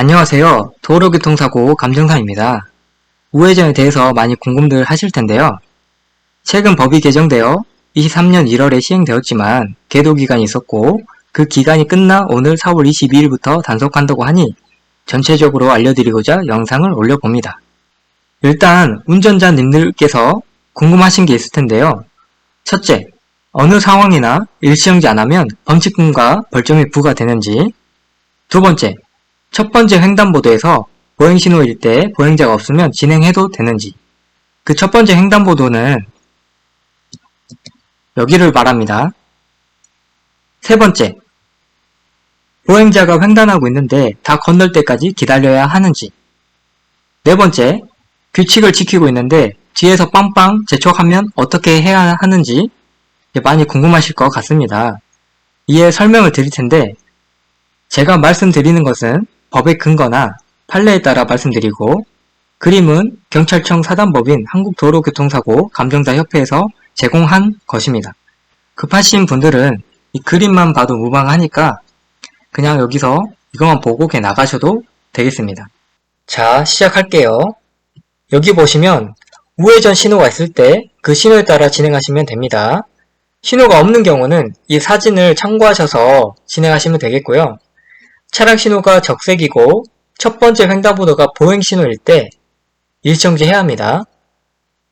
안녕하세요. 도로교통사고 감정사입니다. 우회전에 대해서 많이 궁금들 하실 텐데요. 최근 법이 개정되어 23년 1월에 시행되었지만 계도 기간이 있었고 그 기간이 끝나 오늘 4월 22일부터 단속한다고 하니 전체적으로 알려드리고자 영상을 올려봅니다. 일단 운전자님들께서 궁금하신 게 있을 텐데요. 첫째, 어느 상황이나 일시정지 안 하면 범칙금과 벌점이 부과되는지. 두 번째, 첫 번째 횡단보도에서 보행신호일 때 보행자가 없으면 진행해도 되는지. 그 첫 번째 횡단보도는 여기를 말합니다. 세 번째, 보행자가 횡단하고 있는데 다 건널 때까지 기다려야 하는지. 네 번째, 규칙을 지키고 있는데 뒤에서 빵빵 재촉하면 어떻게 해야 하는지 많이 궁금하실 것 같습니다. 이에 설명을 드릴 텐데 제가 말씀드리는 것은 법의 근거나 판례에 따라 말씀드리고 그림은 경찰청 사단법인 한국도로교통사고 감정사협회에서 제공한 것입니다. 급하신 분들은 이 그림만 봐도 무방하니까 그냥 여기서 이것만 보고 그냥 나가셔도 되겠습니다. 자, 시작할게요. 여기 보시면 우회전 신호가 있을 때 그 신호에 따라 진행하시면 됩니다. 신호가 없는 경우는 이 사진을 참고하셔서 진행하시면 되겠고요. 차량 신호가 적색이고 첫 번째 횡단보도가 보행 신호일 때 일정지 해야 합니다.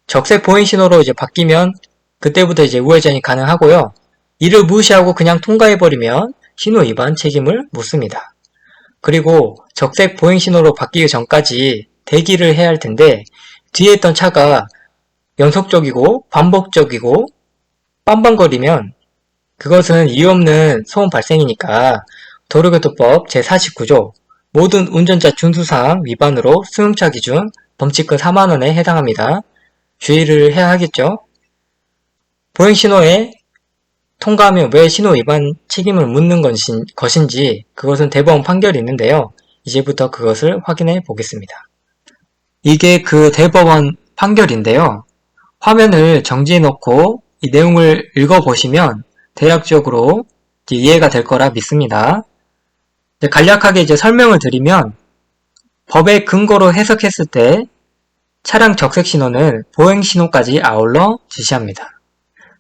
적색 보행 신호로 이제 바뀌면 그때부터 이제 우회전이 가능하고요. 이를 무시하고 그냥 통과해버리면 신호 위반 책임을 묻습니다. 그리고 적색 보행 신호로 바뀌기 전까지 대기를 해야 할 텐데 뒤에 있던 차가 연속적이고 반복적이고 빵빵거리면 그것은 이유 없는 소음 발생이니까 도로교통법 제49조 모든 운전자 준수사항 위반으로 승용차 기준 범칙금 4만원에 해당합니다. 주의를 해야 하겠죠. 보행신호에 통과하면 왜 신호 위반 책임을 묻는 것인지 그것은 대법원 판결이 있는데요. 이제부터 그것을 확인해 보겠습니다. 이게 그 대법원 판결인데요. 화면을 정지해 놓고 이 내용을 읽어보시면 대략적으로 이해가 될 거라 믿습니다. 간략하게 이제 설명을 드리면 법의 근거로 해석했을 때 차량 적색 신호는 보행 신호까지 아울러 지시합니다.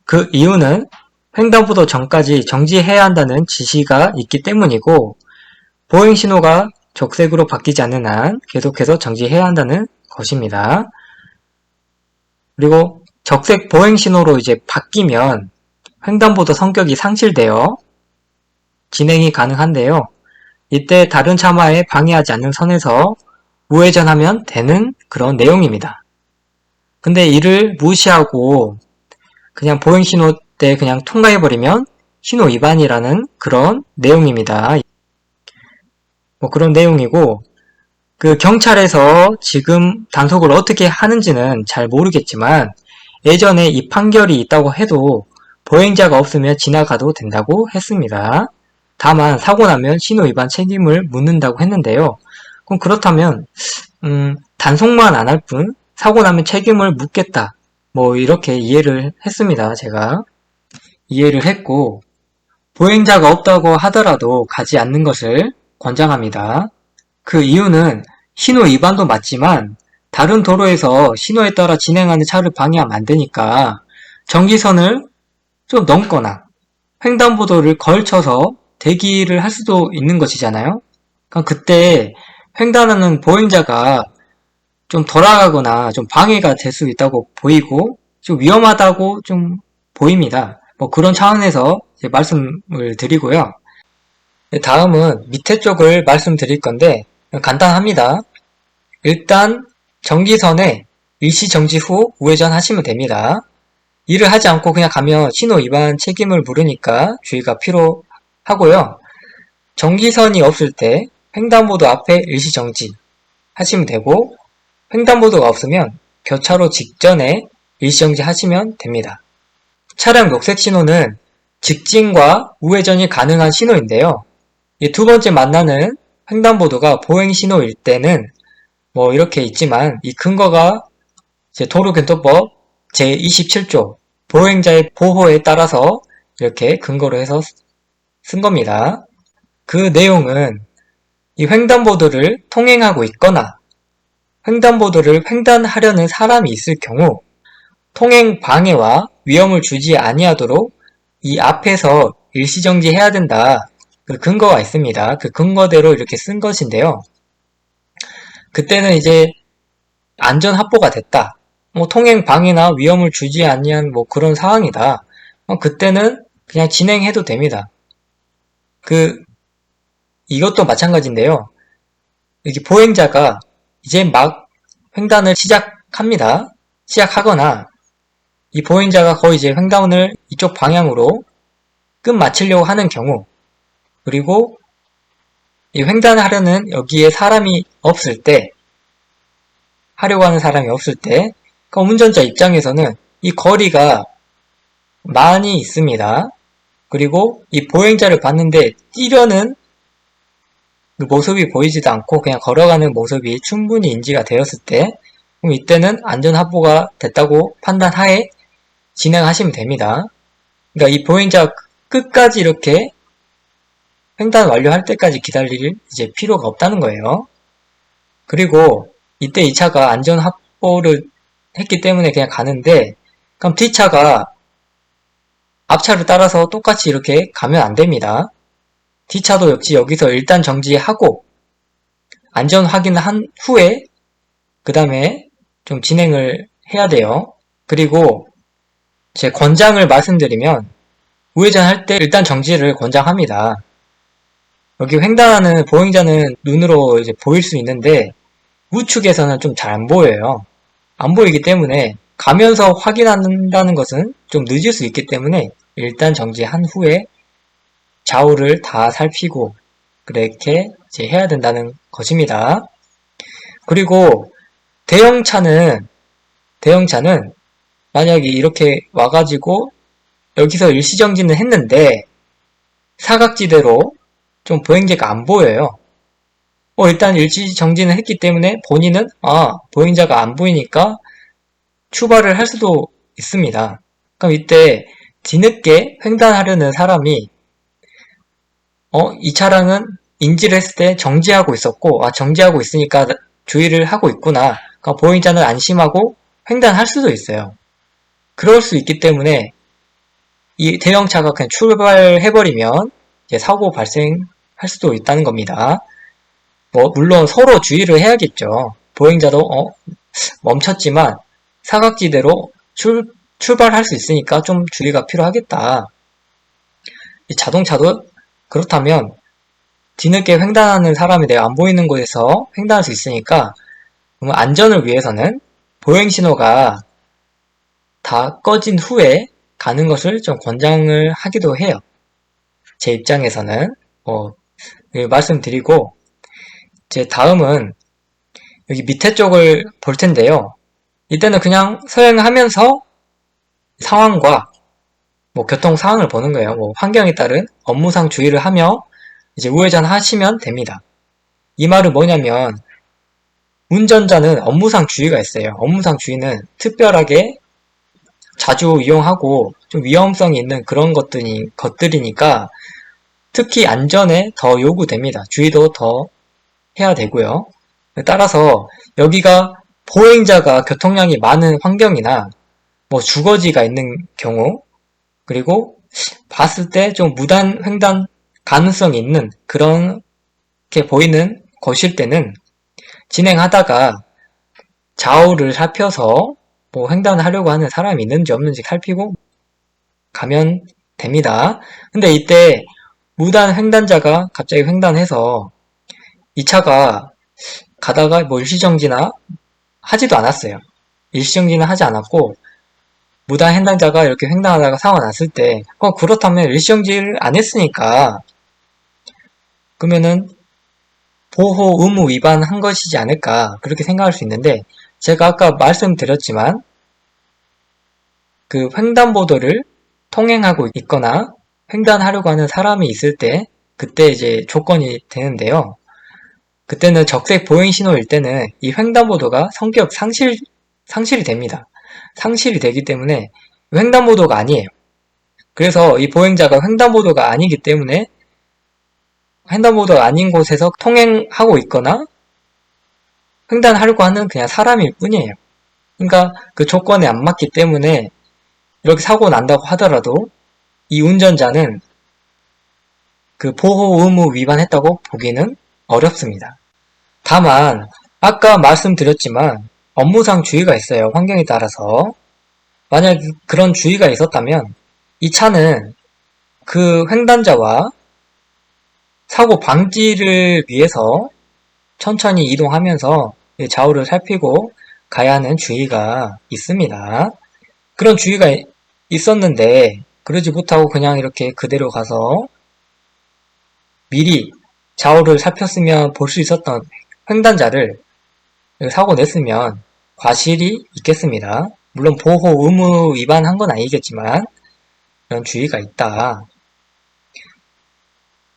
그 이유는 횡단보도 전까지 정지해야 한다는 지시가 있기 때문이고 보행 신호가 적색으로 바뀌지 않는 한 계속해서 정지해야 한다는 것입니다. 그리고 적색 보행 신호로 이제 바뀌면 횡단보도 성격이 상실되어 진행이 가능한데요. 이때 다른 차마에 방해하지 않는 선에서 우회전하면 되는 그런 내용입니다. 근데 이를 무시하고 그냥 보행신호 때 그냥 통과해버리면 신호 위반이라는 그런 내용입니다. 그런 내용이고 그 경찰에서 지금 단속을 어떻게 하는지는 잘 모르겠지만 예전에 이 판결이 있다고 해도 보행자가 없으면 지나가도 된다고 했습니다. 다만 사고 나면 신호 위반 책임을 묻는다고 했는데요. 그럼 그렇다면 단속만 안 할 뿐 사고 나면 책임을 묻겠다. 이렇게 이해를 했습니다. 제가 이해를 했고 보행자가 없다고 하더라도 가지 않는 것을 권장합니다. 그 이유는 신호 위반도 맞지만 다른 도로에서 신호에 따라 진행하는 차를 방해하면 안 되니까 정지선을 좀 넘거나 횡단보도를 걸쳐서 대기를 할 수도 있는 것이잖아요. 그럼 그때 횡단하는 보행자가 좀 돌아가거나 좀 방해가 될 수 있다고 보이고 좀 위험하다고 좀 보입니다. 그런 차원에서 말씀을 드리고요. 다음은 밑에 쪽을 말씀드릴 건데 간단합니다. 일단 정지선에 일시정지 후 우회전 하시면 됩니다. 이를 하지 않고 그냥 가면 신호 위반 책임을 물으니까 주의가 필요하고요. 정지선이 없을 때 횡단보도 앞에 일시정지 하시면 되고 횡단보도가 없으면 교차로 직전에 일시정지 하시면 됩니다. 차량 녹색 신호는 직진과 우회전이 가능한 신호인데요. 이 두 번째 만나는 횡단보도가 보행 신호일 때는 이렇게 있지만 이 근거가 도로교통법 제27조 보행자의 보호에 따라서 이렇게 근거로 해서 쓴 겁니다. 그 내용은 이 횡단보도를 통행하고 있거나 횡단보도를 횡단하려는 사람이 있을 경우 통행 방해와 위험을 주지 아니하도록 이 앞에서 일시정지해야 된다. 그 근거가 있습니다. 그 근거대로 이렇게 쓴 것인데요. 그때는 이제 안전 확보가 됐다. 통행 방해나 위험을 주지 아니한 그런 상황이다. 그때는 그냥 진행해도 됩니다. 이것도 마찬가지인데요. 여기 보행자가 이제 막 횡단을 시작합니다. 시작하거나 이 보행자가 거의 이제 횡단을 이쪽 방향으로 끝마치려고 하는 경우, 그리고 이 횡단을 하려는 여기에 사람이 없을 때, 하려고 하는 사람이 없을 때, 그러니까 운전자 입장에서는 이 거리가 많이 있습니다. 그리고 이 보행자를 봤는데 뛰려는 그 모습이 보이지도 않고 그냥 걸어가는 모습이 충분히 인지가 되었을 때, 그럼 이때는 안전 확보가 됐다고 판단하에 진행하시면 됩니다. 그러니까 이 보행자 끝까지 이렇게 횡단 완료할 때까지 기다릴 이제 필요가 없다는 거예요. 그리고 이때 이 차가 안전 확보를 했기 때문에 그냥 가는데, 그럼 뒷차가 앞차를 따라서 똑같이 이렇게 가면 안 됩니다. 뒷차도 역시 여기서 일단 정지하고 안전 확인한 후에 그 다음에 좀 진행을 해야 돼요. 그리고 제 권장을 말씀드리면 우회전할 때 일단 정지를 권장합니다. 여기 횡단하는 보행자는 눈으로 이제 보일 수 있는데 우측에서는 좀 잘 안 보여요. 안 보이기 때문에 가면서 확인한다는 것은 좀 늦을 수 있기 때문에 일단 정지한 후에 좌우를 다 살피고 그렇게 이제 해야 된다는 것입니다. 그리고 대형차는 만약에 이렇게 와가지고 여기서 일시정지는 했는데 사각지대로 좀 보행자가 안 보여요. 일단 일시정지는 했기 때문에 본인은 보행자가 안 보이니까 출발을 할 수도 있습니다. 그럼 이때 뒤늦게 횡단하려는 사람이 이 차량은 인지를 했을 때 정지하고 있었고 정지하고 있으니까 주의를 하고 있구나. 그러니까 보행자는 안심하고 횡단할 수도 있어요. 그럴 수 있기 때문에 이 대형차가 그냥 출발해버리면 이제 사고 발생할 수도 있다는 겁니다. 물론 서로 주의를 해야겠죠. 보행자도 멈췄지만 사각지대로 출발할 수 있으니까 좀 주의가 필요하겠다. 이 자동차도 그렇다면 뒤늦게 횡단하는 사람이 내가 안 보이는 곳에서 횡단할 수 있으니까 그러면 안전을 위해서는 보행신호가 다 꺼진 후에 가는 것을 좀 권장을 하기도 해요. 제 입장에서는 말씀드리고 이제 다음은 여기 밑에 쪽을 볼 텐데요. 이때는 그냥 서행하면서 상황과 교통 상황을 보는 거예요. 환경에 따른 업무상 주의를 하며 이제 우회전 하시면 됩니다. 이 말은 뭐냐면 운전자는 업무상 주의가 있어요. 업무상 주의는 특별하게 자주 이용하고 좀 위험성이 있는 그런 것들이니까 특히 안전에 더 요구됩니다. 주의도 더 해야 되고요. 따라서 여기가 보행자가 교통량이 많은 환경이나 주거지가 있는 경우, 그리고 봤을 때 좀 무단 횡단 가능성이 있는 그렇게 보이는 것일 때는 진행하다가 좌우를 살펴서 횡단을 하려고 하는 사람이 있는지 없는지 살피고 가면 됩니다. 근데 이때 무단 횡단자가 갑자기 횡단해서 이 차가 가다가 일시정지나 하지도 않았어요. 일시정지는 하지 않았고 무단 횡단자가 이렇게 횡단하다가 사고가 났을 때 그렇다면 일시정지를 안 했으니까 그러면은 보호 의무 위반한 것이지 않을까 그렇게 생각할 수 있는데 제가 아까 말씀드렸지만 그 횡단보도를 통행하고 있거나 횡단하려고 하는 사람이 있을 때 그때 이제 조건이 되는데요. 그때는 적색 보행 신호일 때는 이 횡단보도가 성격 상실이 됩니다. 상실이 되기 때문에 횡단보도가 아니에요. 그래서 이 보행자가 횡단보도가 아니기 때문에 횡단보도 아닌 곳에서 통행하고 있거나 횡단하려고 하는 그냥 사람일 뿐이에요. 그러니까 그 조건에 안 맞기 때문에 이렇게 사고 난다고 하더라도 이 운전자는 그 보호 의무 위반했다고 보기는 어렵습니다. 다만 아까 말씀드렸지만 업무상 주의가 있어요. 환경에 따라서. 만약 그런 주의가 있었다면 이 차는 그 횡단자와 사고 방지를 위해서 천천히 이동하면서 좌우를 살피고 가야 하는 주의가 있습니다. 그런 주의가 있었는데 그러지 못하고 그냥 이렇게 그대로 가서 미리 좌우를 살폈으면 볼 수 있었던 횡단자를 사고 냈으면 과실이 있겠습니다. 물론 보호 의무 위반한 건 아니겠지만 이런 주의가 있다.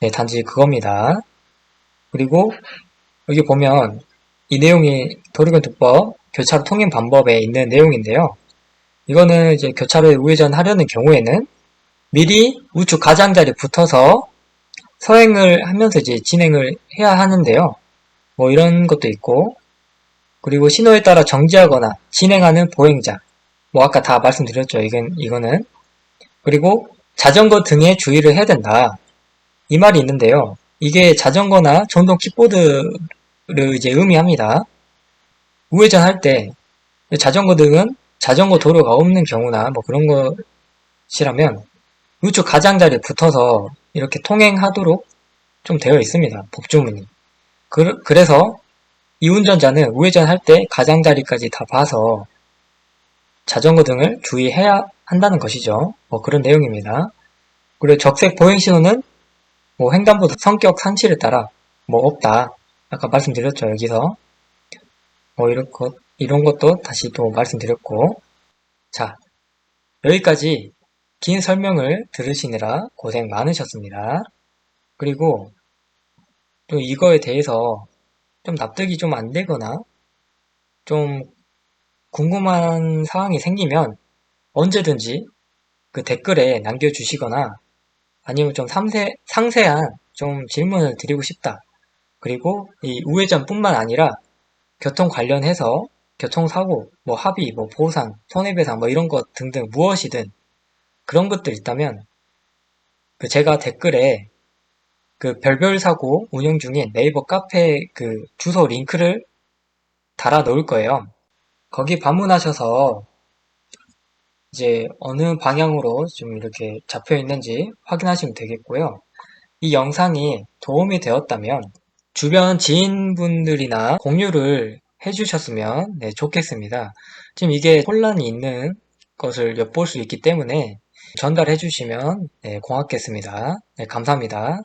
네, 단지 그겁니다. 그리고 여기 보면 이 내용이 도로교통법 교차로 통행 방법에 있는 내용인데요. 이거는 이제 교차로에 우회전하려는 경우에는 미리 우측 가장자리에 붙어서 서행을 하면서 이제 진행을 해야 하는데요. 뭐 이런 것도 있고, 그리고 신호에 따라 정지하거나 진행하는 보행자, 뭐 아까 다 말씀드렸죠. 이거는. 그리고 자전거 등에 주의를 해야 된다. 이 말이 있는데요. 이게 자전거나 전동 킥보드를 이제 의미합니다. 우회전 할 때 자전거 등은 자전거 도로가 없는 경우나 뭐 그런 것이라면 우측 가장자리에 붙어서 이렇게 통행하도록 좀 되어 있습니다. 법조문이. 그래서 이 운전자는 우회전할 때 가장자리까지 다 봐서 자전거 등을 주의해야 한다는 것이죠. 뭐 그런 내용입니다. 그리고 적색 보행신호는 뭐 횡단보도 성격 상실에 따라 뭐 없다. 아까 말씀드렸죠. 여기서 뭐 이런 것도 다시 또 말씀드렸고, 자, 여기까지 긴 설명을 들으시느라 고생 많으셨습니다. 그리고 또 이거에 대해서 좀 납득이 좀 안 되거나 좀 궁금한 사항이 생기면 언제든지 그 댓글에 남겨주시거나 아니면 좀 상세한 좀 질문을 드리고 싶다. 그리고 이 우회전뿐만 아니라 교통 관련해서 교통사고, 뭐 합의, 뭐 보상, 손해배상 뭐 이런 것 등등 무엇이든 그런 것들 있다면 그 제가 댓글에 그 별별사고 운영 중인 네이버 카페 그 주소 링크를 달아 놓을 거예요. 거기 방문하셔서 이제 어느 방향으로 좀 이렇게 잡혀 있는지 확인하시면 되겠고요. 이 영상이 도움이 되었다면 주변 지인분들이나 공유를 해주셨으면 네, 좋겠습니다. 지금 이게 혼란이 있는 것을 엿볼 수 있기 때문에 전달해 주시면 네, 고맙겠습니다. 네, 감사합니다.